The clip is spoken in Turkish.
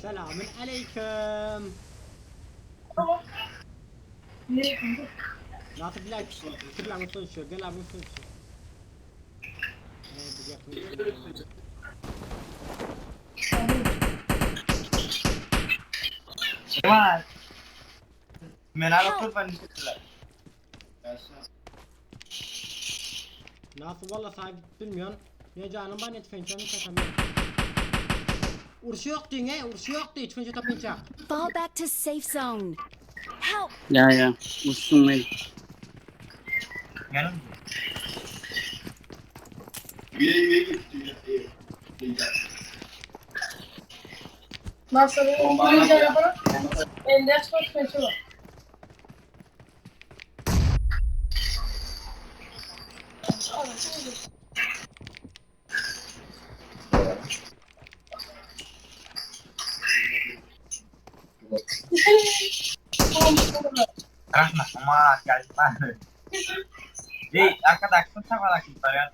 Selamün aleyküm. Nasıl bilek? Kırlan konuşuyor. Gel abi konuşuyor. Bu yakın. Mas, menara kurban istiyorlar. Nasıl valla sahip bilmiyorsun. Ne canım ben etfençanı çakamıyorum. Ursu yok diye ne? Ursu yok diye etfençanı tapınca. Fall back to safe zone. Help! Ya, usunmayın. Yanım. Nasıl bir araba? Enders koşması var. Rahmat, ama geldi. Hey, arkadaş, sen lagi varian